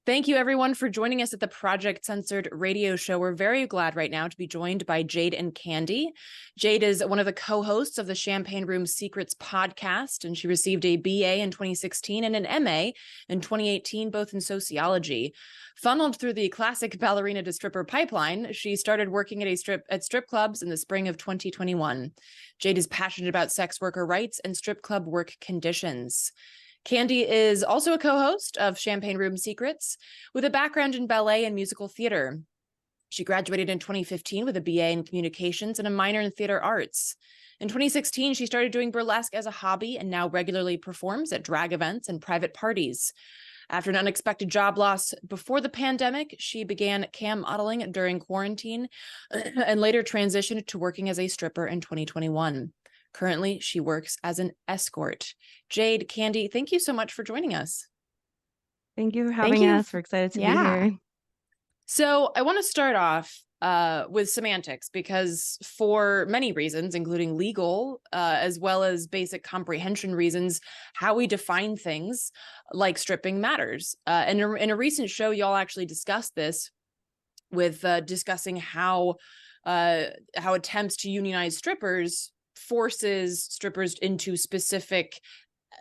Thank you, everyone, for joining us at the Project Censored Radio Show. We're very glad right now to be joined by Jade and Candi. Jade is one of the co-hosts of the Champagne Room Secrets podcast, and she received a BA in 2016 and an MA in 2018, both in sociology. Funneled through the classic ballerina to stripper pipeline, she started working at strip clubs in the spring of 2021. Jade is passionate about sex worker rights and strip club work conditions. Candi is also a co-host of Champagne Room Secrets with a background in ballet and musical theater. She graduated in 2015 with a BA in communications and a minor in theater arts. In 2016, she started doing burlesque as a hobby and now regularly performs at drag events and private parties. After an unexpected job loss before the pandemic, she began cam modeling during quarantine and later transitioned to working as a stripper in 2021. Currently, she works as an escort. Jade, Candi, thank you so much for joining us. Thank you for having us. We're excited to be here. So I want to start off with semantics, because for many reasons, including legal, as well as basic comprehension reasons, how we define things like stripping matters. And in a recent show, y'all actually discussed this with discussing how attempts to unionize strippers forces strippers into specific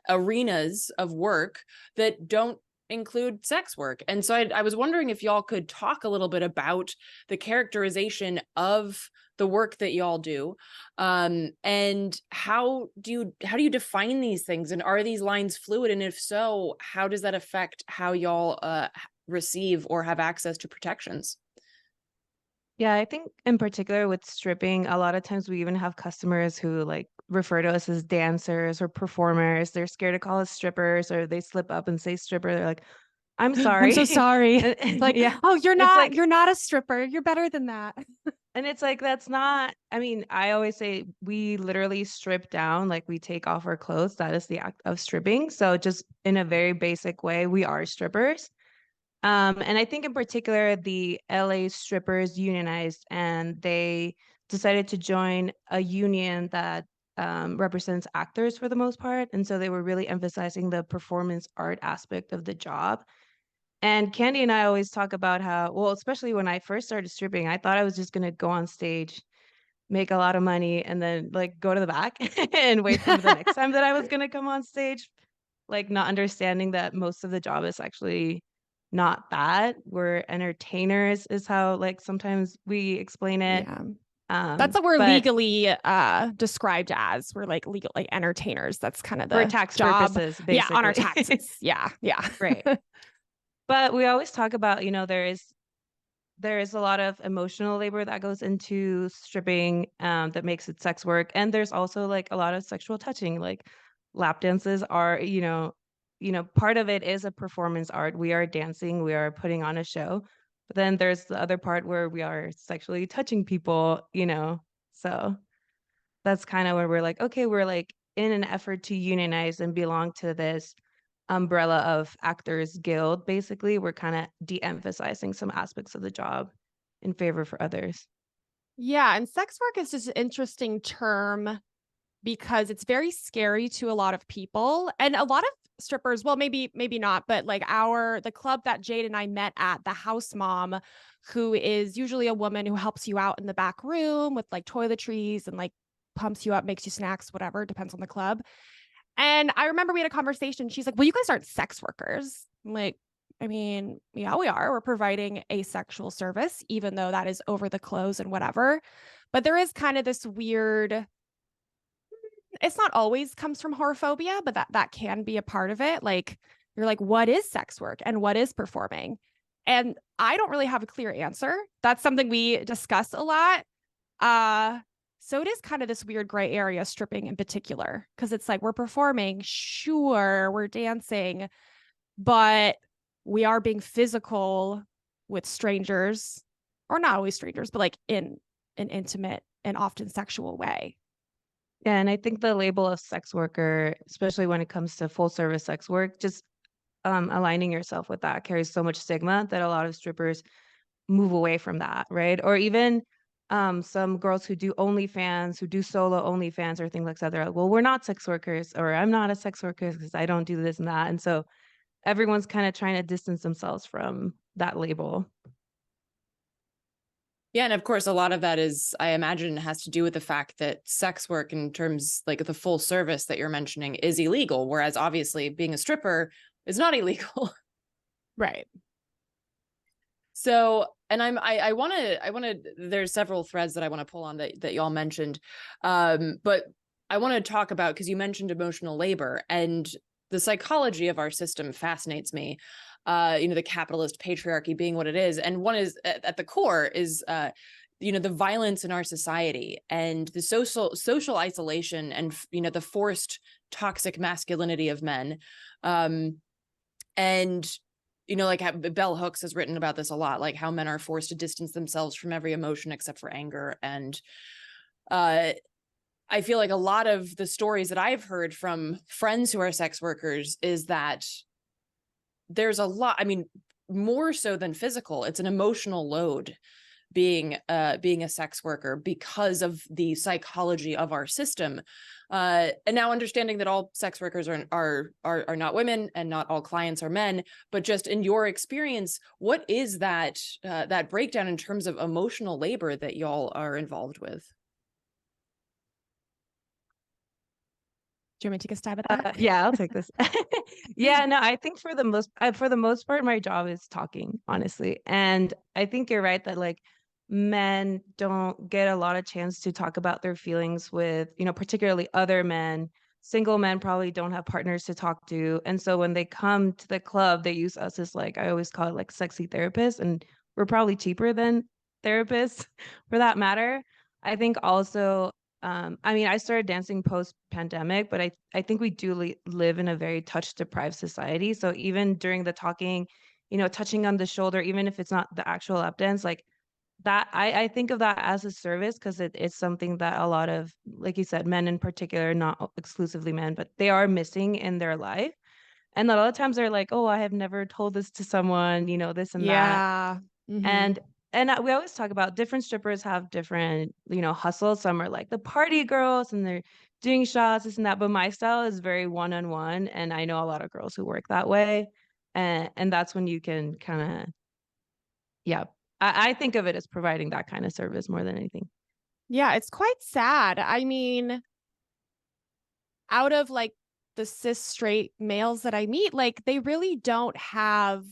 arenas of work that don't include sex work. And so I was wondering if y'all could talk a little bit about the characterization of the work that y'all do, and how do you define these things, and are these lines fluid, and if so, how does that affect how y'all receive or have access to protections? Yeah, I think in particular with stripping, a lot of times we even have customers who like refer to us as dancers or performers. They're scared to call us strippers, or they slip up and say stripper. They're like, I'm sorry. I'm so sorry. Like, yeah. oh, you're not a stripper. You're better than that. And it's like, that's not, I mean, I always say we literally strip down, like we take off our clothes. That is the act of stripping. So just in a very basic way, we are strippers. And I think in particular, the LA strippers unionized, and they decided to join a union that represents actors for the most part. And so they were really emphasizing the performance art aspect of the job. And Candi and I always talk about how, well, especially when I first started stripping, I thought I was just going to go on stage, make a lot of money, and then like go to the back and wait for the next time that I was going to come on stage, like not understanding that most of the job is actually not that. We're entertainers is how like sometimes we explain it. Yeah. That's what we're legally described as. We're like legal, like entertainers. That's kind of the for tax job. purposes, basically. Yeah, on our taxes. Yeah. Right. But we always talk about, you know, there is a lot of emotional labor that goes into stripping that makes it sex work. And there's also like a lot of sexual touching, like lap dances are, part of it is a performance art. We are dancing, we are putting on a show. But then there's the other part where we are sexually touching people, So that's kind of where we're like, okay, we're like in an effort to unionize and belong to this umbrella of Actors Guild. Basically, we're kind of de-emphasizing some aspects of the job in favor for others. Yeah, and sex work is just an interesting term because it's very scary to a lot of people, and a lot of strippers, well, maybe not, but like the club that Jade and I met at, the house mom, who is usually a woman who helps you out in the back room with like toiletries and like pumps you up, makes you snacks, whatever, depends on the club. And I remember we had a conversation. She's like, well, you guys aren't sex workers. I'm like, I mean, yeah, we are. We're providing a sexual service, even though that is over the clothes and whatever. But there is kind of this weird, it's not always comes from whorephobia, but that can be a part of it. Like, you're like, what is sex work and what is performing? And I don't really have a clear answer. That's something we discuss a lot. So it is kind of this weird gray area, stripping in particular, because it's like we're performing, sure, we're dancing, but we are being physical with strangers, or not always strangers, but like in an intimate and often sexual way. Yeah, and I think the label of sex worker, especially when it comes to full service sex work, just aligning yourself with that carries so much stigma that a lot of strippers move away from that, right? Or even some girls who do OnlyFans, who do solo OnlyFans or things like that, they're like, well, we're not sex workers, or I'm not a sex worker because I don't do this and that. And so everyone's kind of trying to distance themselves from that label. Yeah, and of course, a lot of that is, I imagine, has to do with the fact that sex work, in terms like the full service that you're mentioning, is illegal, whereas obviously being a stripper is not illegal. Right. So, and I want to, there's several threads that I want to pull on that y'all mentioned, but I want to talk about, because you mentioned emotional labor, and the psychology of our system fascinates me. The capitalist patriarchy being what it is, and one is at the core is the violence in our society and the social isolation and the forced toxic masculinity of men, and like how Bell Hooks has written about this a lot, like how men are forced to distance themselves from every emotion except for anger. And I feel like a lot of the stories that I've heard from friends who are sex workers is that there's a lot, I mean, more so than physical, it's an emotional load being a sex worker because of the psychology of our system. And now understanding that all sex workers are not women and not all clients are men, but just in your experience, what is that breakdown in terms of emotional labor that y'all are involved with? Do you want me to take a stab at that? Yeah, I'll take this. Yeah, no, I think for the most part, my job is talking, honestly. And I think you're right that like men don't get a lot of chance to talk about their feelings with, particularly other men. Single men probably don't have partners to talk to. And so when they come to the club, they use us as like, I always call it like sexy therapists. And we're probably cheaper than therapists for that matter. I think also I started dancing post-pandemic, but I think we do live in a very touch-deprived society. So even during the talking, touching on the shoulder, even if it's not the actual lap dance, like that, I think of that as a service because it's something that a lot of, like you said, men in particular, not exclusively men, but they are missing in their life. And a lot of times they're like, oh, I have never told this to someone, this and that. Yeah. Mhm. And we always talk about different strippers have different, hustles. Some are like the party girls and they're doing shots, this and that. But my style is very one-on-one. And I know a lot of girls who work that way. And that's when you can kind of, yeah, I think of it as providing that kind of service more than anything. Yeah, it's quite sad. I mean, out of like the cis straight males that I meet, like they really don't have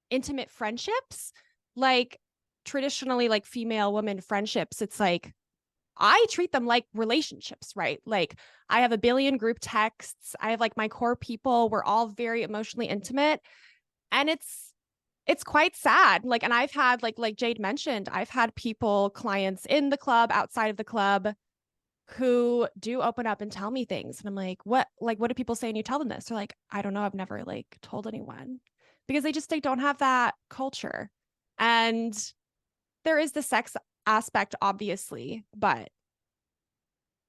intimate friendships. Like traditionally, like female woman friendships, it's like I treat them like relationships, right? Like I have a billion group texts. I have like my core people. We're all very emotionally intimate. And it's quite sad. Like, and I've had like Jade mentioned, I've had clients in the club, outside of the club, who do open up and tell me things. And I'm like, what do people say when you tell them this? They're like, I don't know. I've never like told anyone, because they don't have that culture. And there is the sex aspect, obviously, but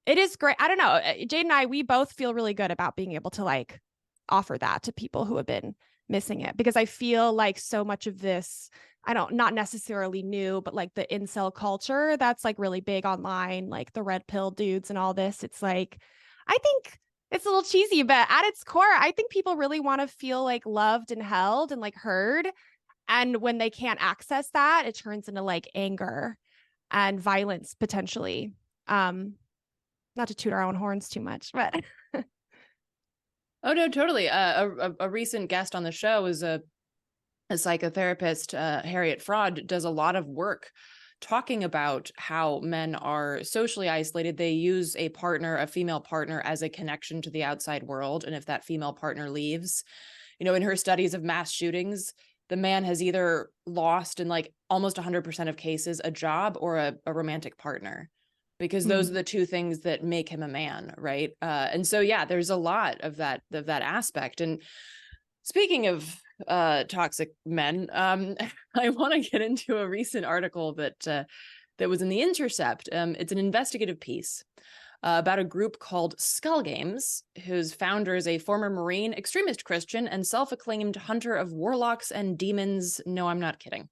it is great. I don't know. Jade and I, we both feel really good about being able to like offer that to people who have been missing it, because I feel like so much of this, not necessarily new, but like the incel culture that's like really big online, like the red pill dudes and all this. It's like, I think it's a little cheesy, but at its core, I think people really want to feel like loved and held and like heard. And when they can't access that, it turns into like anger and violence potentially. Not to toot our own horns too much, but Oh no, totally. A recent guest on the show is a psychotherapist, Harriet Fraud, does a lot of work talking about how men are socially isolated. They use a female partner, as a connection to the outside world. And if that female partner leaves, in her studies of mass shootings, the man has either lost, in like almost 100% of cases, a job or a romantic partner, because those are the two things that make him a man, right? And so, yeah, there's a lot of that aspect. And speaking of toxic men, I want to get into a recent article that was in The Intercept. It's an investigative piece about a group called Skull Games, whose founder is a former Marine, extremist Christian, and self-acclaimed hunter of warlocks and demons. No, I'm not kidding.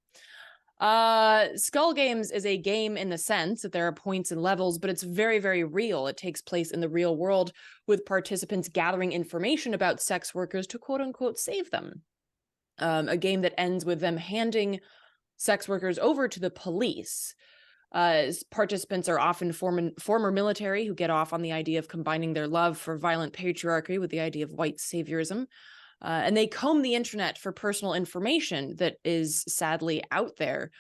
Skull Games is a game in the sense that there are points and levels, but it's very, very real. It takes place in the real world with participants gathering information about sex workers to quote unquote save them. A game that ends with them handing sex workers over to the police. Participants are often former military who get off on the idea of combining their love for violent patriarchy with the idea of white saviorism. And they comb the internet for personal information that is sadly out there.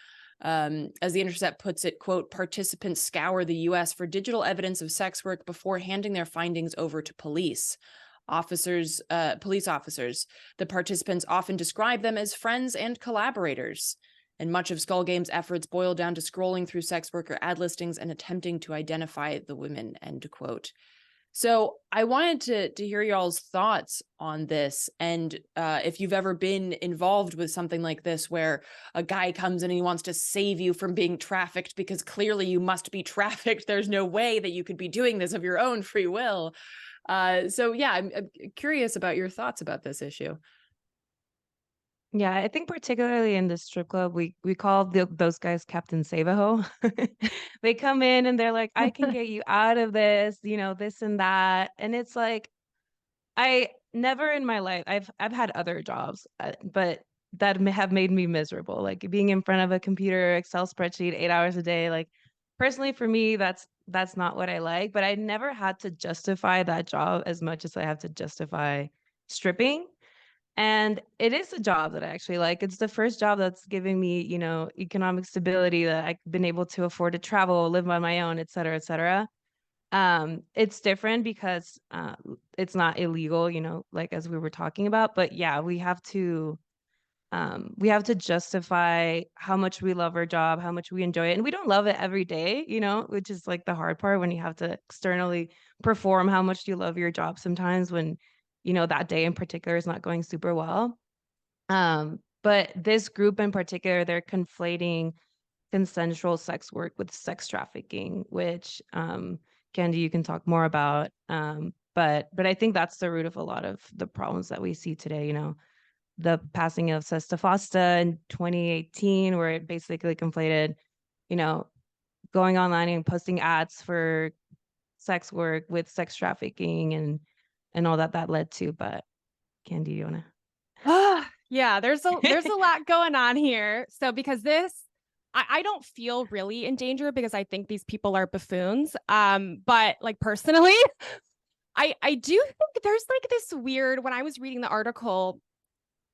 As The Intercept puts it, quote, participants scour the US for digital evidence of sex work before handing their findings over to police. Police officers, the participants often describe them as friends and collaborators. And much of Skull Games' efforts boil down to scrolling through sex worker ad listings and attempting to identify the women, end quote. So I wanted to hear y'all's thoughts on this, and if you've ever been involved with something like this where a guy comes in and he wants to save you from being trafficked because clearly you must be trafficked. There's no way that you could be doing this of your own free will. So yeah, I'm curious about your thoughts about this issue. Yeah, I think particularly in the strip club, we call those guys Captain Save-A-Ho. They come in and they're like, I can get you out of this, this and that. And it's like, I never in my life, I've had other jobs, but that have made me miserable. Like being in front of a computer, Excel spreadsheet, 8 hours a day. Like personally for me, that's not what I like. But I never had to justify that job as much as I have to justify stripping. And it is a job that I actually like. It's the first job that's giving me, economic stability, that I've been able to afford to travel, live on my own, et cetera, et cetera. It's different because it's not illegal, like as we were talking about. But yeah, we have to justify how much we love our job, how much we enjoy it. And we don't love it every day, which is like the hard part, when you have to externally perform how much you love your job sometimes, when that day in particular is not going super well. But this group in particular, they're conflating consensual sex work with sex trafficking, which Candi, you can talk more about. But I think that's the root of a lot of the problems that we see today. The passing of Sesta Fosta in 2018, where it basically conflated, going online and posting ads for sex work with sex trafficking and all that led to. But Candi, you wanna? Yeah, there's a lot going on here. So because I don't feel really in danger because I think these people are buffoons. But like personally, I do think there's like this weird, when I was reading the article,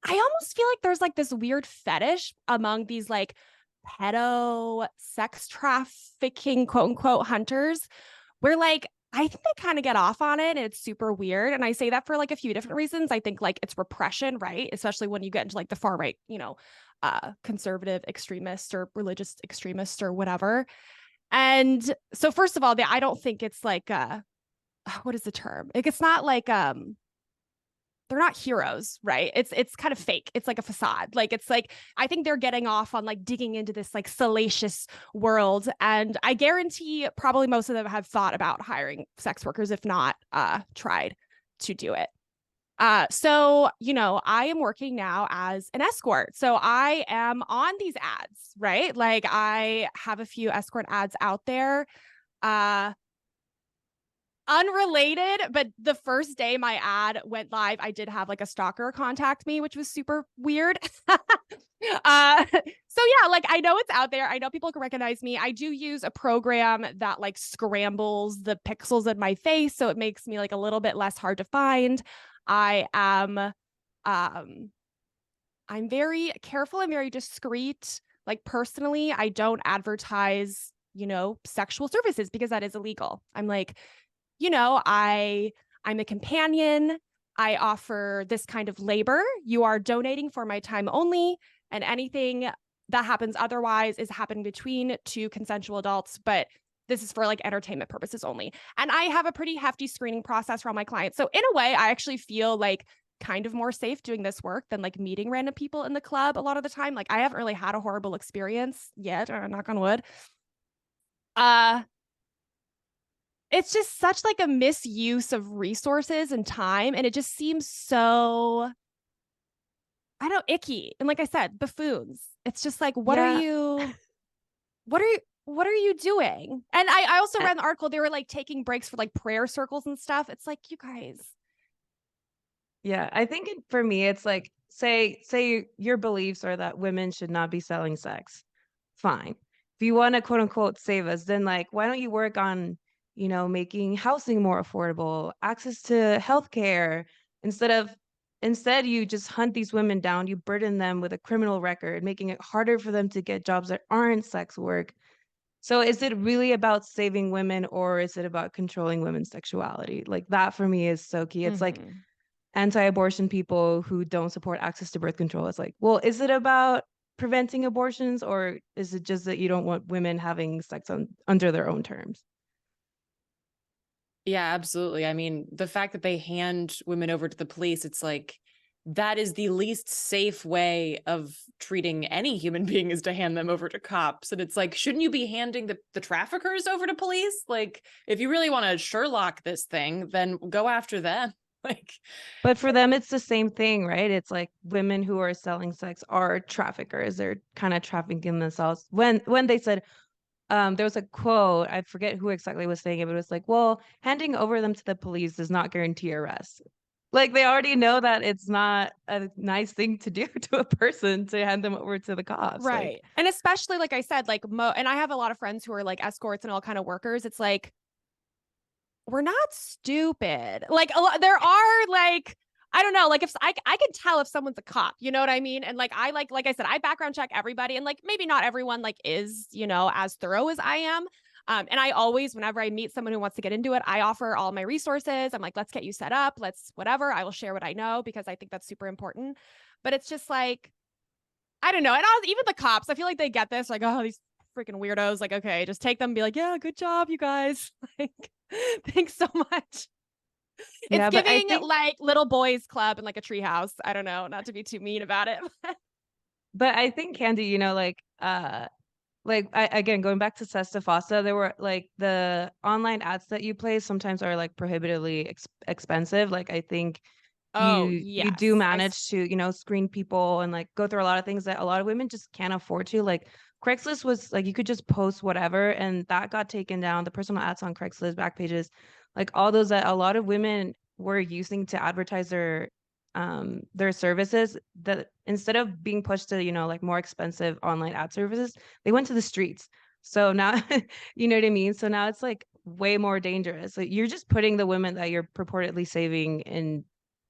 I almost feel like there's like this weird fetish among these like pedo sex trafficking, quote unquote, hunters, where like I think they kind of get off on it and it's super weird. And I say that for like a few different reasons. I think like it's repression, right? Especially when you get into like the far right, conservative extremists or religious extremists or whatever. And so first of all, I don't think it's like, what is the term? Like, it's not like, they're not heroes, right? It's kind of fake. It's like a facade. Like, it's like, I think they're getting off on like digging into this like salacious world. And I guarantee probably most of them have thought about hiring sex workers, if not tried to do it. So, I am working now as an escort. So I am on these ads, right? Like I have a few escort ads out there. Unrelated, but the first day my ad went live, I did have like a stalker contact me, which was super weird. So yeah, like I know it's out there. I know people can recognize me. I do use a program that like scrambles the pixels in my face, so it makes me like a little bit less hard to find. I'm very careful and very discreet. Like personally, I don't advertise, sexual services because that is illegal. I'm like, I'm a companion. I offer this kind of labor. You are donating for my time only, and anything that happens otherwise is happening between two consensual adults, but this is for like entertainment purposes only. And I have a pretty hefty screening process for all my clients. So in a way, I actually feel like kind of more safe doing this work than like meeting random people in the club a lot of the time. Like I haven't really had a horrible experience yet, or knock on wood. It's just such like a misuse of resources and time. And it just seems so, I don't know, icky. And like I said, buffoons. It's just like, what are you what are you doing? And I also read an article, they were like taking breaks for like prayer circles and stuff. It's like, you guys. Yeah, I think for me, it's like, say your beliefs are that women should not be selling sex. Fine. If you want to quote unquote save us, then like, why don't you work on, making housing more affordable, access to healthcare, instead you just hunt these women down, you burden them with a criminal record, making it harder for them to get jobs that aren't sex work. So is it really about saving women, or is it about controlling women's sexuality? Like that for me is so key. It's like Mhm. anti-abortion people who don't support access to birth control. It's like, well, is it about preventing abortions, or is it just that you don't want women having sex under their own terms? Yeah, absolutely. I mean, the fact that they hand women over to the police, it's like that is the least safe way of treating any human being, is to hand them over to cops. And it's like, shouldn't you be handing the traffickers over to police? Like, if you really want to Sherlock this thing, then go after them. Like, But for them, it's the same thing, right? It's like women who are selling sex are traffickers. They're kind of trafficking themselves. When they said, there was a quote, I forget who exactly was saying it, but it was like, well, handing over them to the police does not guarantee arrest. Like they already know that it's not a nice thing to do to a person to hand them over to the cops. Right. Like, And especially, like I said, like and I have a lot of friends who are like escorts and all kind of workers. It's like, we're not stupid. Like there are like, I don't know, like if I can tell if someone's a cop, you know what I mean? And like I like I said, I background check everybody, and like maybe not everyone like is, as thorough as I am. And I always, whenever I meet someone who wants to get into it, I offer all my resources. I'm like, let's get you set up. Let's whatever. I will share what I know because I think that's super important. But it's just like, I don't know. And even the cops, I feel like they get this, like, oh, these freaking weirdos. Like, okay, just take them and be like, yeah, good job, you guys. Like, thanks so much. It's yeah, but I giving think, like little boys club and like a treehouse. I don't know, not to be too mean about it. Candy, again, going back to Sesta Fossa, there were like the online ads that you play sometimes are like prohibitively expensive. Like I think Oh, you yes. do manage to, screen people and like go through a lot of things that a lot of women just can't afford to. Like Craigslist was like you could just post whatever, and that got taken down. The personal ads on Craigslist, back pages, like all those that a lot of women were using to advertise their services, that instead of being pushed to, like more expensive online ad services, they went to the streets. So now, you know what I mean? So now it's like way more dangerous. Like you're just putting the women that you're purportedly saving in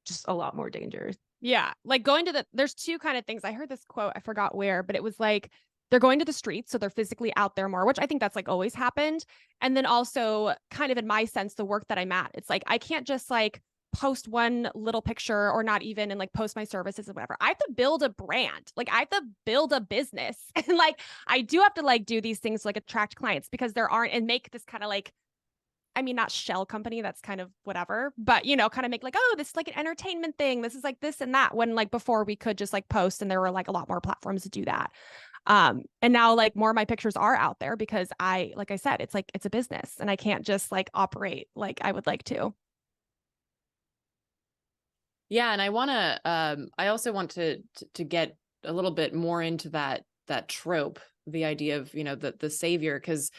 just a lot more danger. Yeah. Like going to there's two kind of things. I heard this quote, I forgot where, but it was like they're going to the streets. So they're physically out there more, which I think that's like always happened. And then also, kind of in my sense, the work that I'm at, it's like I can't just like post one little picture or not even and like post my services and whatever. I have to build a brand. Like I have to build a business. And like I do have to like do these things to like attract clients because there aren't, and make this kind of like, I mean, not shell company, that's kind of whatever, but kind of make like, oh, this is like an entertainment thing. This is like this and that, when like before we could just like post and there were like a lot more platforms to do that. And now like more of my pictures are out there because like I said, it's like, it's a business and I can't just like operate like I would like to. yeah, and I also want to get a little bit more into that trope, the idea of, the savior, because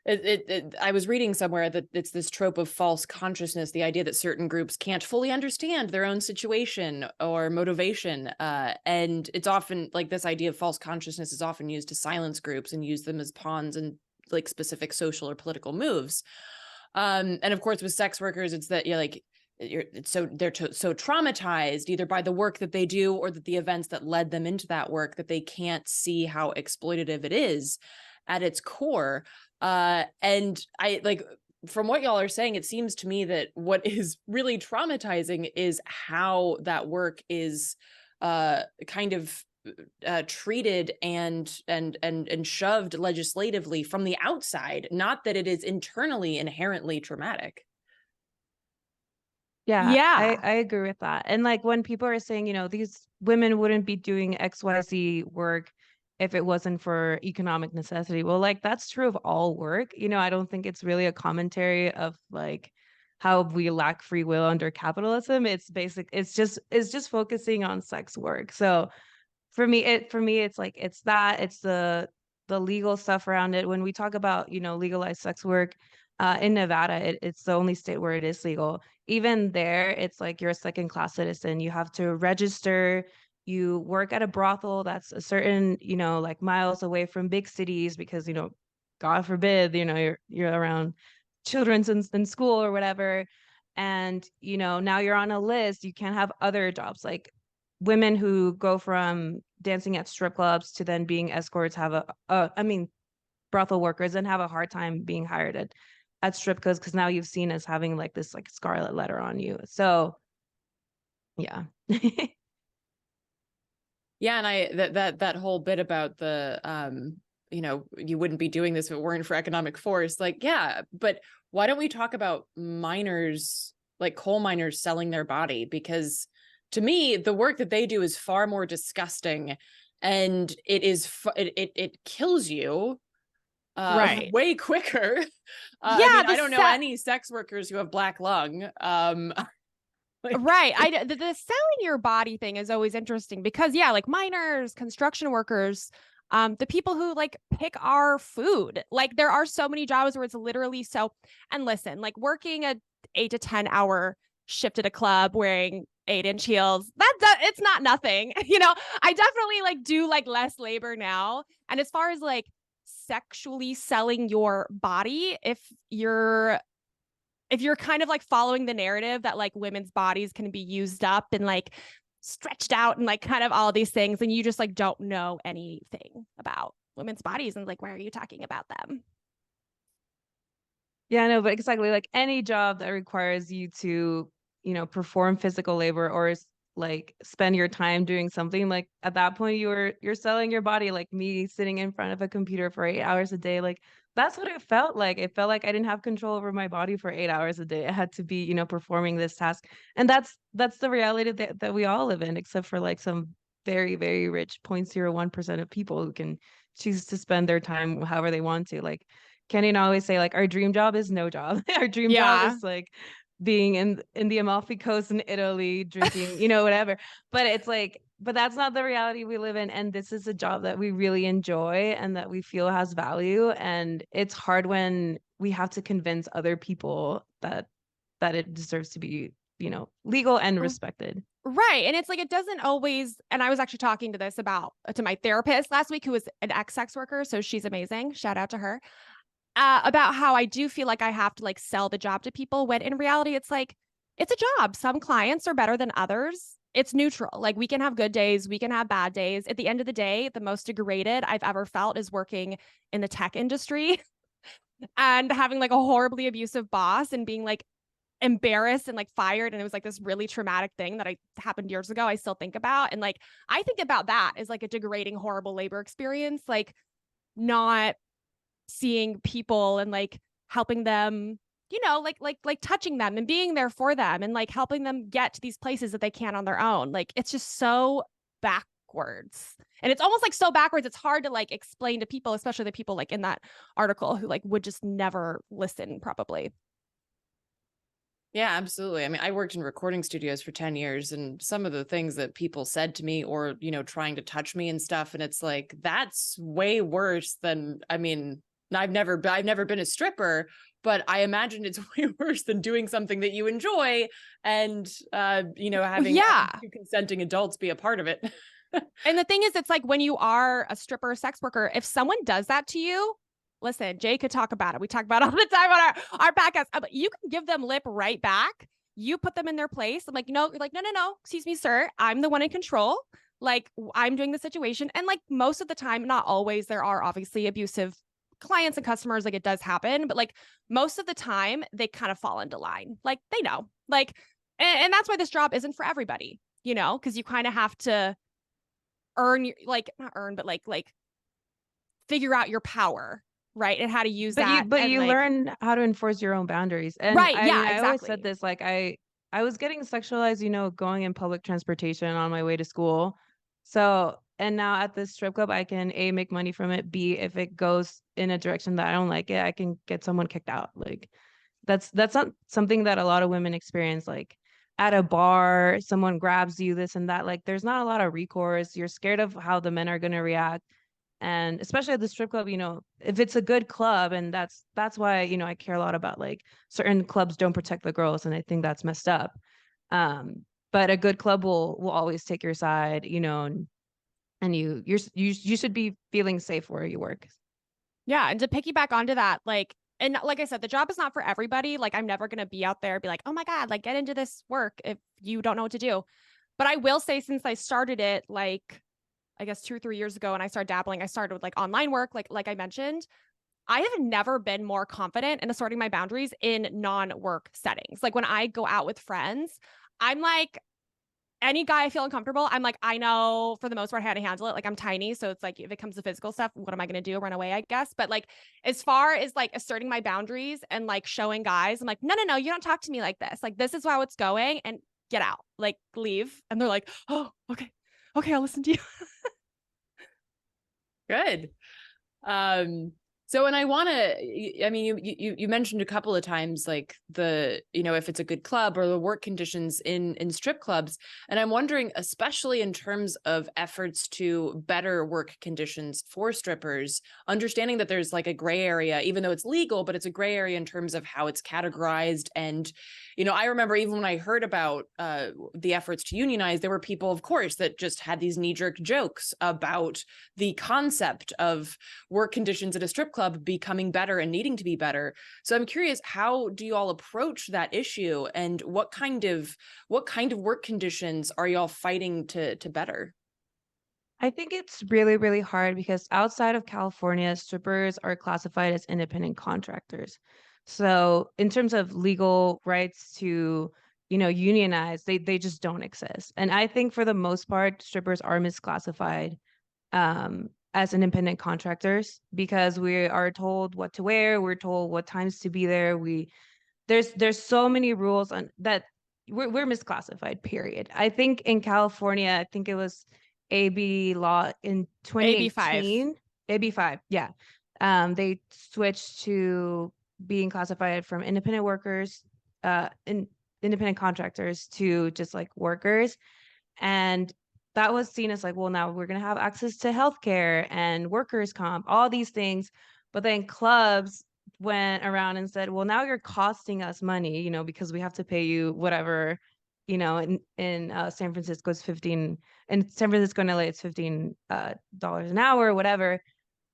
I was reading somewhere that it's this trope of false consciousness, the idea that certain groups can't fully understand their own situation or motivation. And it's often like this idea of false consciousness is often used to silence groups and use them as pawns in like specific social or political moves. And of course, with sex workers, it's that they're so traumatized either by the work that they do or that the events that led them into that work that they can't see how exploitative it is at its core. And I like, from what y'all are saying, it seems to me that what is really traumatizing is how that work is kind of treated and shoved legislatively from the outside, not that it is internally inherently traumatic. Yeah, Yeah. I agree with that. And like when people are saying, these women wouldn't be doing XYZ work if it wasn't for economic necessity. Well, like that's true of all work. I don't think it's really a commentary of like how we lack free will under capitalism. It's just focusing on sex work. So for me it's like it's the the legal stuff around it. When we talk about, legalized sex work, in Nevada, it's the only state where it is legal. Even there, it's like you're a second class citizen. You have to register. You work at a brothel that's a certain, like miles away from big cities because, God forbid, you're around children's in school or whatever. And, now you're on a list. You can't have other jobs. Like women who go from dancing at strip clubs to then being escorts have brothel workers and have a hard time being hired at strip clubs because now you've seen as having like this like scarlet letter on you. So yeah. Yeah, and I that whole bit about the you wouldn't be doing this if it weren't for economic force. Like, yeah, but why don't we talk about miners, like coal miners selling their body? Because to me, the work that they do is far more disgusting, and it kills you Right. way quicker. Yeah, I don't know any sex workers who have black lung. Right. The selling your body thing is always interesting because yeah, like miners, construction workers, the people who like pick our food, like there are so many jobs where it's literally so, and listen, like working a 8 to 10 hour shift at a club wearing 8-inch heels, it's not nothing. I definitely like do like less labor now. And as far as like sexually selling your body, if you're kind of like following the narrative that like women's bodies can be used up and like stretched out and like kind of all these things, and you just like don't know anything about women's bodies and like, why are you talking about them? Yeah, no, but exactly, like any job that requires you to, perform physical labor or like spend your time doing something, like at that point you're selling your body. Like me sitting in front of a computer for 8 hours a day, like that's what it felt like. It felt like I didn't have control over my body for 8 hours a day. I had to be, performing this task. And that's the reality that we all live in, except for like some very, very rich 0.01% of people who can choose to spend their time however they want to. Like Kenny and I always say, like, our dream job is no job. Our dream job Yeah. is like being in the Amalfi Coast in Italy, drinking, whatever. But it's like, but that's not the reality we live in. And this is a job that we really enjoy and that we feel has value. And it's hard when we have to convince other people that it deserves to be, legal and respected. Right. And it's like, it doesn't always, and I was actually talking to my therapist last week, who was an ex-sex worker. So she's amazing. Shout out to her. About how I do feel like I have to like sell the job to people, when in reality, it's like, it's a job. Some clients are better than others. It's neutral. Like we can have good days, we can have bad days. At the end of the day, the most degraded I've ever felt is working in the tech industry and having like a horribly abusive boss and being like embarrassed and like fired. And it was like this really traumatic thing that happened years ago. I still think about. And like, I think about that as like a degrading, horrible labor experience, like not seeing people and like helping them, like touching them and being there for them and like helping them get to these places that they can't on their own. Like it's just so backwards. And it's almost like so backwards, it's hard to like explain to people, especially the people like in that article who like would just never listen probably. Yeah, absolutely. I mean, I worked in recording studios for 10 years, and some of the things that people said to me or, trying to touch me and stuff. And it's like, that's way worse than, I've never been a stripper, but I imagine it's way worse than doing something that you enjoy and, having two consenting adults be a part of it. And the thing is, it's like when you are a stripper or sex worker, if someone does that to you, listen, Jay could talk about it. We talk about it all the time on our podcast. You can give them lip right back. You put them in their place. I'm like, no, you're like, no, excuse me, sir. I'm the one in control. Like I'm doing the situation. And like most of the time, not always, there are obviously abusive clients and customers. Like it does happen, but like most of the time they kind of fall into line. Like they know, like, and that's why this job isn't for everybody, because you kind of have to earn your, like not earn, but like figure out your power. Right. And how to use that. But you like, learn how to enforce your own boundaries. And right. Yeah, I exactly. always said this, like I was getting sexualized, going in public transportation on my way to school. So, and now at this strip club, I can A, make money from it. B, if it goes in a direction that I don't like it, I can get someone kicked out. Like that's not something that a lot of women experience. Like at a bar, someone grabs you, this and that. Like there's not a lot of recourse. You're scared of how the men are going to react. And especially at the strip club, if it's a good club, and that's why, I care a lot about like certain clubs don't protect the girls, and I think that's messed up. But a good club will always take your side, and you should be feeling safe where you work. Yeah. And to piggyback onto that, and like I said, the job is not for everybody. Like, I'm never going to be out there and be like, oh my God, like get into this work if you don't know what to do. But I will say, since I started it, like, I guess 2 or 3 years ago, and I started dabbling, I started with like online work, like I mentioned, I have never been more confident in asserting my boundaries in non-work settings. Like when I go out with friends, I'm like, any guy I feel uncomfortable, I'm like, I know for the most part how to handle it. Like I'm tiny. So it's like, if it comes to physical stuff, what am I going to do? Run away, I guess. But like, as far as like asserting my boundaries and like showing guys, I'm like, no, you don't talk to me like this. Like, this is how it's going, and get out, like leave. And they're like, oh, okay, I'll listen to you. Good. So, and I want to, I mean, you mentioned a couple of times, like if it's a good club or the work conditions in strip clubs. And I'm wondering, especially in terms of efforts to better work conditions for strippers, understanding that there's like a gray area, even though it's legal, but it's a gray area in terms of how it's categorized. And, I remember even when I heard about the efforts to unionize, there were people, of course, that just had these knee-jerk jokes about the concept of work conditions at a strip club becoming better and needing to be better. So I'm curious, how do you all approach that issue, and what kind of work conditions are y'all fighting to better? I think it's really, really hard because outside of California, strippers are classified as independent contractors. So in terms of legal rights to, unionize, they just don't exist. And I think for the most part, strippers are misclassified as independent contractors because we are told what to wear, we're told what times to be there. There's so many rules on that we're misclassified, period. I think in California, I think it was AB law in 2018. AB5, yeah. They switched to being classified from independent workers, independent contractors to just like workers. And that was seen as like, well, now we're going to have access to healthcare and workers' comp, all these things. But then clubs went around and said, well, now you're costing us money, because we have to pay you whatever, in San Francisco it's 15, in San Francisco and LA it's $15 an hour or whatever.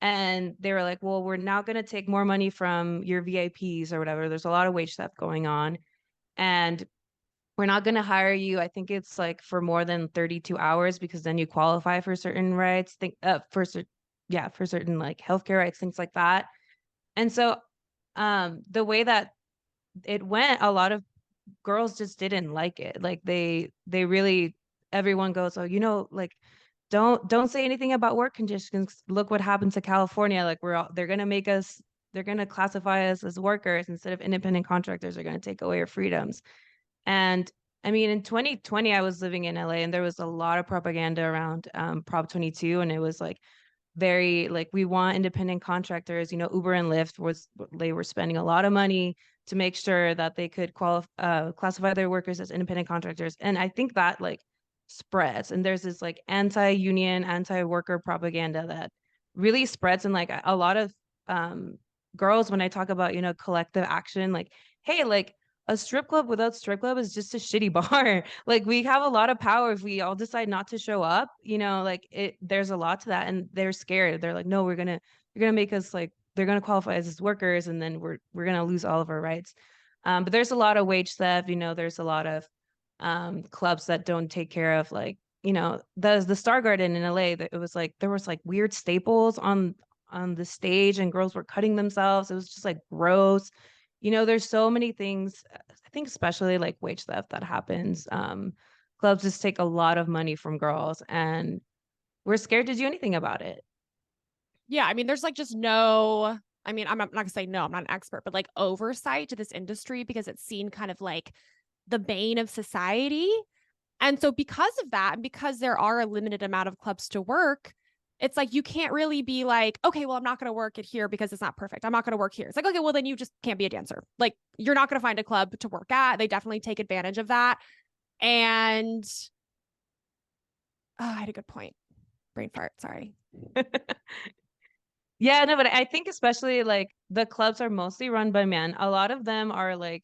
And they were like, well, we're now going to take more money from your VIPs or whatever. There's a lot of wage theft going on. And we're not going to hire you. I think it's like for more than 32 hours because then you qualify for certain rights, for certain like healthcare rights, things like that. And so the way that it went, a lot of girls just didn't like it. Like they really, everyone goes, oh, like don't say anything about work conditions. Look what happened to California. Like they're going to classify us as workers instead of independent contractors. Are going to take away your freedoms. And I mean, in 2020, I was living in LA and there was a lot of propaganda around Prop 22. And it was like very like, we want independent contractors, Uber and Lyft they were spending a lot of money to make sure that they could classify their workers as independent contractors. And I think that like spreads, and there's this like anti-union, anti-worker propaganda that really spreads. And like a lot of girls, when I talk about, collective action, like, hey, like, a strip club without strip club is just a shitty bar. Like we have a lot of power if we all decide not to show up, there's a lot to that. And they're scared. They're like, no, you're going to make us like, they're going to qualify as workers. And then we're going to lose all of our rights. But there's a lot of wage theft, there's a lot of clubs that don't take care of like, the Star Garden in LA, it was like, there was like weird staples on the stage and girls were cutting themselves. It was just like gross. There's so many things, I think, especially like wage theft that happens. Clubs just take a lot of money from girls and we're scared to do anything about it. Yeah. I mean, there's like just no, I mean, I'm not going to say no, I'm not an expert, but like oversight to this industry because it's seen kind of like the bane of society. And so because of that, and because there are a limited amount of clubs to work, it's like, you can't really be like, okay, well, I'm not going to work it here because it's not perfect. I'm not going to work here. It's like, okay, well, then you just can't be a dancer. Like, you're not going to find a club to work at. They definitely take advantage of that. And I had a good point. Brain fart. Sorry. Yeah, no, but I think especially like the clubs are mostly run by men. A lot of them are like,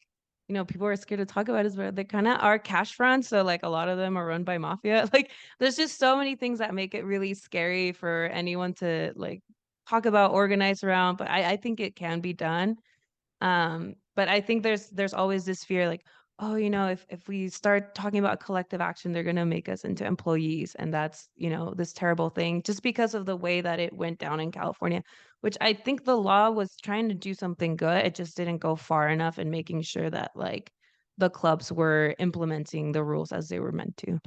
people are scared to talk about it, but they kind of are cash fronts. So like a lot of them are run by mafia. Like there's just so many things that make it really scary for anyone to like talk about, organize around. But I think it can be done. But I think there's always this fear like, oh, if we start talking about collective action, they're gonna make us into employees. And that's, this terrible thing just because of the way that it went down in California, which I think the law was trying to do something good. It just didn't go far enough in making sure that like the clubs were implementing the rules as they were meant to.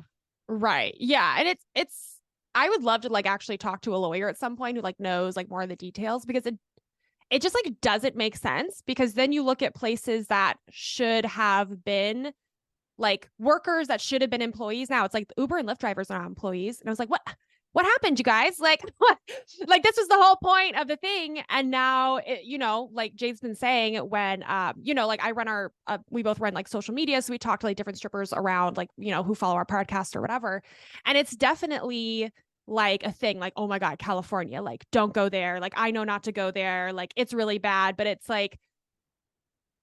Right. Yeah. And it's I would love to like actually talk to a lawyer at some point who like knows like more of the details, because it just like doesn't make sense, because then you look at places that should have been like workers that should have been employees. Now it's like the Uber and Lyft drivers are not employees. And I was like, what happened, you guys? Like, what? Like this was the whole point of the thing. And now, like Jade's been saying, when, like I run we both run like social media. So we talk to like different strippers around, like, who follow our podcast or whatever. And it's definitely like a thing, like, oh my God, California, like, don't go there. Like, I know not to go there. Like, it's really bad, but it's like,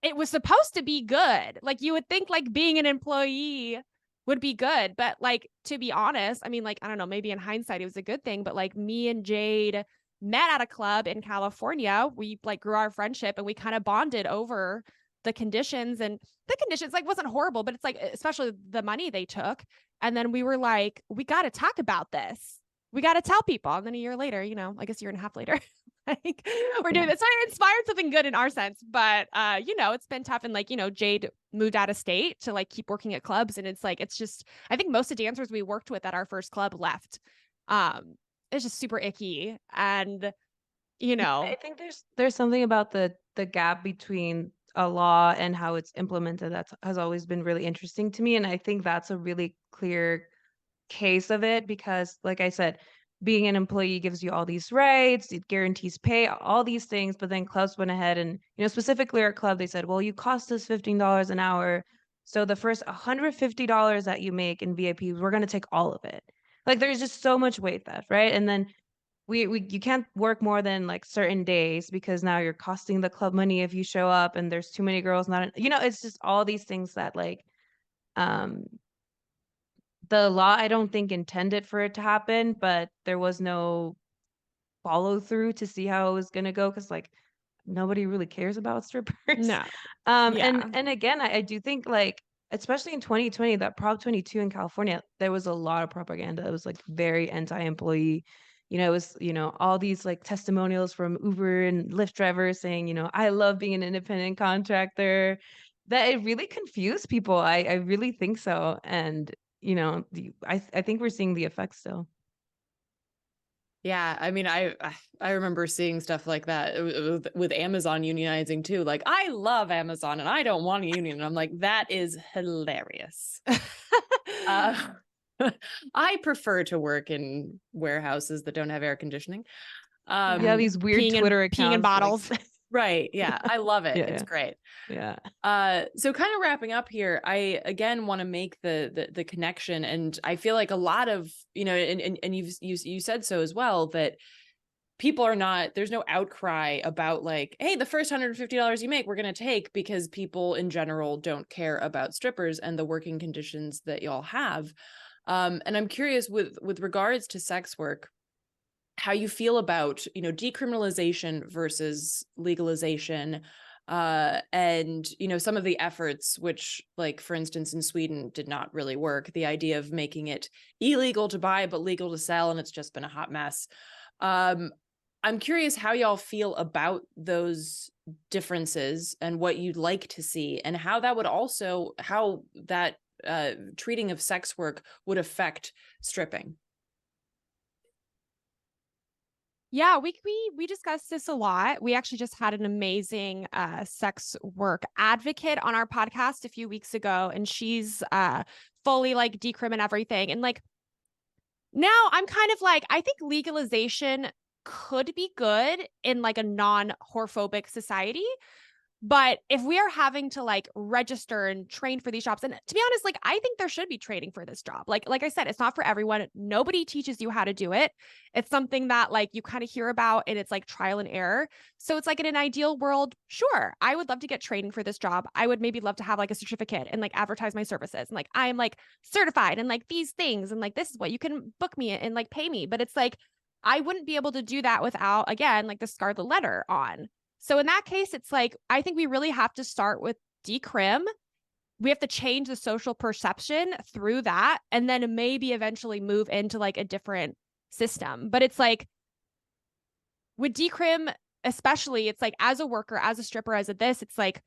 it was supposed to be good. Like, you would think like being an employee would be good. But like, to be honest, I mean, like, I don't know, maybe in hindsight, it was a good thing. But like me and Jade met at a club in California. We like grew our friendship and we kind of bonded over the conditions, and the conditions like wasn't horrible, but it's like, especially the money they took. And then we were like, we got to talk about this. We got to tell people. And then a year later, I guess a year and a half later, like we're doing this. So it inspired something good in our sense, but it's been tough. And like, Jade moved out of state to like keep working at clubs. And it's like, it's just, I think most of the dancers we worked with at our first club left. It's just super icky. And, I think there's something about the gap between a law and how it's implemented that has always been really interesting to me. And I think that's a really clear case of it because, like I said, being an employee gives you all these rights, it guarantees pay, all these things. But then clubs went ahead and, specifically our club, they said, well, you cost us $15 an hour. So the first $150 that you make in VIPs, we're going to take all of it. Like there's just so much weight theft, right? And then you can't work more than like certain days because now you're costing the club money if you show up and there's too many girls not it's just all these things that like um the law I don't think intended for it to happen, but there was no follow through to see how it was going to go because like nobody really cares about strippers. no. And again, I do think like especially in 2020, that Prop 22 in California, there was a lot of propaganda that was like very anti-employee. It was, all these like testimonials from Uber and Lyft drivers saying, I love being an independent contractor. That it really confused people. I really think so. And, I think we're seeing the effects still. Yeah, I mean, I remember seeing stuff like that with Amazon unionizing too. Like, I love Amazon and I don't want a union. And I'm like, that is hilarious. I prefer to work in warehouses that don't have air conditioning. Yeah, these weird Twitter accounts. Peeing in bottles. Like, right. Yeah, I love it. Yeah. It's great. Yeah. So kind of wrapping up here, I again want to make the connection, and I feel like a lot of, and you said so as well, that people are not, there's no outcry about like, hey, the first $150 you make, we're going to take, because people in general don't care about strippers and the working conditions that y'all have. And I'm curious with regards to sex work, how you feel about, decriminalization versus legalization, and, some of the efforts, which like, for instance, in Sweden did not really work, the idea of making it illegal to buy, but legal to sell. And it's just been a hot mess. I'm curious how y'all feel about those differences and what you'd like to see, and how that would also, how that treating of sex work would affect stripping. Yeah, we discussed this a lot. We actually just had an amazing sex work advocate on our podcast a few weeks ago, and she's fully like decrimin everything. And like now I'm kind of like, I think legalization could be good in like a non-whorephobic society. But if we are having to like register and train for these jobs, and to be honest, like I think there should be training for this job. Like I said, it's not for everyone. Nobody teaches you how to do it. It's something that like you kind of hear about and it's like trial and error. So it's like in an ideal world, sure, I would love to get training for this job. I would maybe love to have like a certificate and like advertise my services. And like I'm like certified and like these things and like this is what you can book me and like pay me. But it's like I wouldn't be able to do that without, again, like the scarlet letter on. So in that case, it's like, I think we really have to start with decrim. We have to change the social perception through that, and then maybe eventually move into like a different system. But it's like with decrim, especially, it's like as a worker, as a stripper, as a this, it's like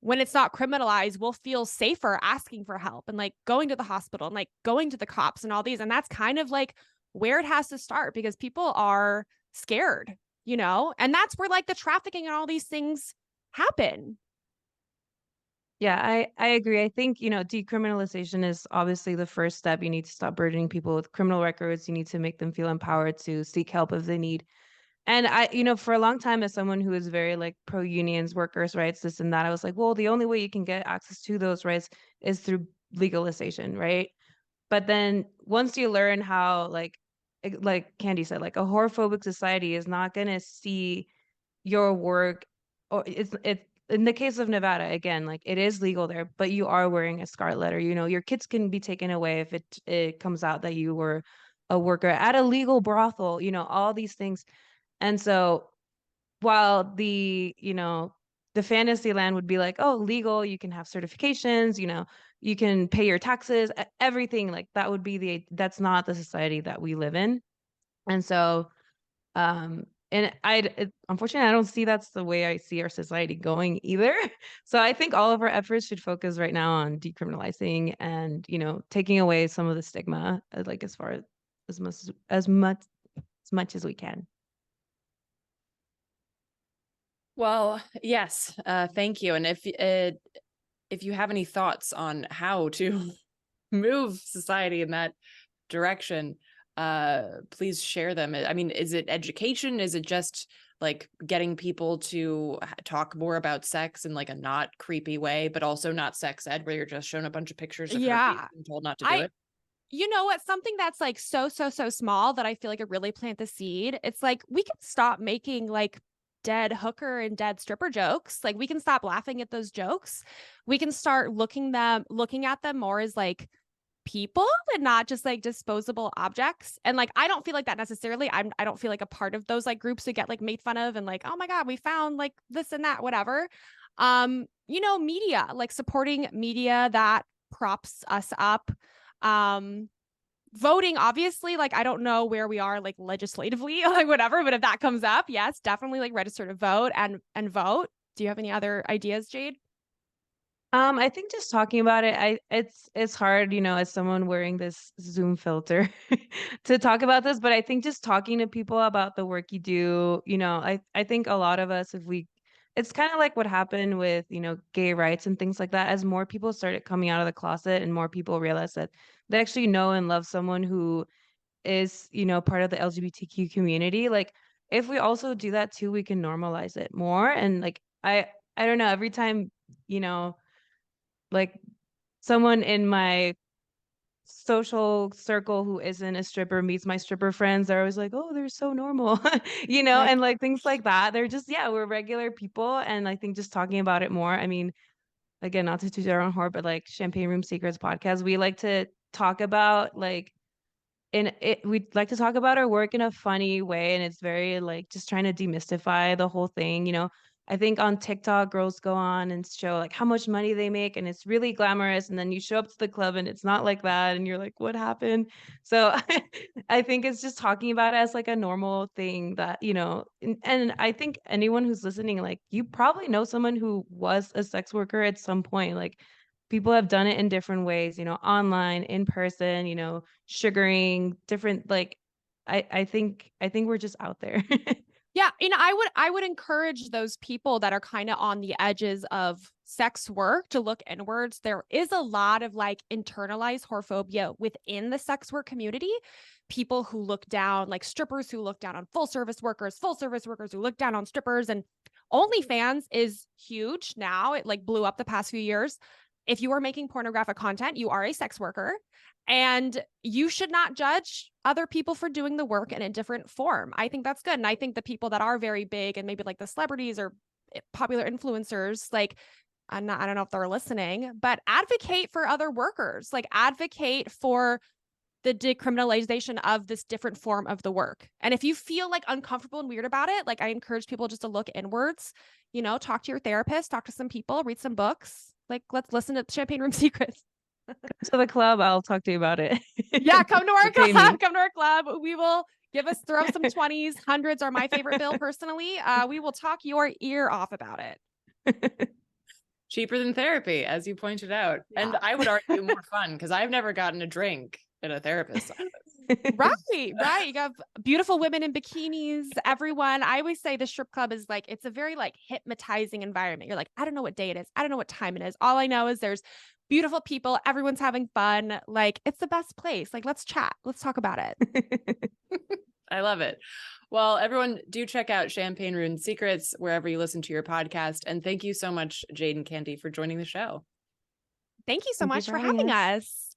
when it's not criminalized, we'll feel safer asking for help and like going to the hospital and like going to the cops and all these. And that's kind of like where it has to start because people are scared, you know, and that's where like the trafficking and all these things happen. Yeah, I agree. I think, you know, decriminalization is obviously the first step. You need to stop burdening people with criminal records. You need to make them feel empowered to seek help if they need. And I, you know, for a long time, as someone who is very like pro unions, workers' rights, this and that, I was like, well, the only way you can get access to those rights is through legalization, right? But then once you learn how, like Candi said, like a horophobic society is not going to see your work, or it's in the case of Nevada, again, like it is legal there, but you are wearing a scarlet letter. You know, your kids can be taken away if it comes out that you were a worker at a legal brothel, you know, all these things. And so while you know, the fantasy land would be like, oh, legal, you can have certifications, you know, you can pay your taxes, everything like that would be that's not the society that we live in. And so, and unfortunately, I don't see that's the way I see our society going either. So I think all of our efforts should focus right now on decriminalizing and, you know, taking away some of the stigma, like as far as much as we can. Well, yes, thank you. And if you have any thoughts on how to move society in that direction, please share them. I mean, is it education? Is it just like getting people to talk more about sex in like a not creepy way, but also not sex ed where you're just showing a bunch of pictures of herpes and told not to do it? You know what? Something that's like so small that I feel like it really plant the seed. It's like we can stop making like dead hooker and dead stripper jokes. Like we can stop laughing at those jokes. We can start looking at them more as like people and not just like disposable objects. And like I don't feel like that necessarily. I don't feel like a part of those like groups who get like made fun of and like, oh my God, we found like this and that, whatever. You know, media, like supporting media that props us up. Voting, obviously, like I don't know where we are like legislatively, like whatever, but if that comes up, yes, definitely like register to vote and vote. Do you have any other ideas, Jade? I think just talking about it, it's hard, you know, as someone wearing this Zoom filter to talk about this, but I think just talking to people about the work you do, you know, I think a lot of us, it's kind of like what happened with, you know, gay rights and things like that. As more people started coming out of the closet and more people realized that they actually know and love someone who is, you know, part of the LGBTQ community, like if we also do that too, we can normalize it more. And like I don't know, every time, you know, like someone in my social circle who isn't a stripper meets my stripper friends, they're always like, oh, they're so normal, you know, Right. and like things like that. They're just, yeah, we're regular people. And I think just talking about it more, I mean, again, not to toot our own horn, but like Champagne Room Secrets podcast, we like to talk about like, we like to talk about our work in a funny way, and it's very like just trying to demystify the whole thing, you know. I think on TikTok girls go on and show like how much money they make and it's really glamorous, and then you show up to the club and it's not like that and you're like, what happened? So I think it's just talking about it as like a normal thing that, you know, and I think anyone who's listening, like you probably know someone who was a sex worker at some point. Like people have done it in different ways, you know, online, in person, you know, sugaring, different like I think we're just out there. Yeah, and I would encourage those people that are kind of on the edges of sex work to look inwards. There is a lot of like internalized whorephobia within the sex work community. People who look down, like strippers who look down on full service workers who look down on strippers. And OnlyFans is huge now. It like blew up the past few years. If you are making pornographic content, you are a sex worker, and you should not judge other people for doing the work in a different form. I think that's good. And I think the people that are very big and maybe like the celebrities or popular influencers, like, I don't know if they're listening, but advocate for other workers, like advocate for the decriminalization of this different form of the work. And if you feel like uncomfortable and weird about it, like I encourage people just to look inwards, you know, talk to your therapist, talk to some people, read some books. Like, let's listen to Champagne Room Secrets. To the club, I'll talk to you about it. Yeah, come to our Pay club. me. Come to our club. We will throw some 20s. Hundreds are my favorite bill personally. We will talk your ear off about it. Cheaper than therapy, as you pointed out. Yeah. And I would argue more fun because I've never gotten a drink in a therapist's office. Right. You have beautiful women in bikinis, everyone. I always say the strip club is like, it's a very like hypnotizing environment. You're like, I don't know what day it is. I don't know what time it is. All I know is there's beautiful people. Everyone's having fun. Like, it's the best place. Like, let's chat. Let's talk about it. I love it. Well, everyone do check out Champagne Room Secrets wherever you listen to your podcast. And thank you so much, Jade and Candi, for joining the show. Thank you so Thank you much for for having having us. us.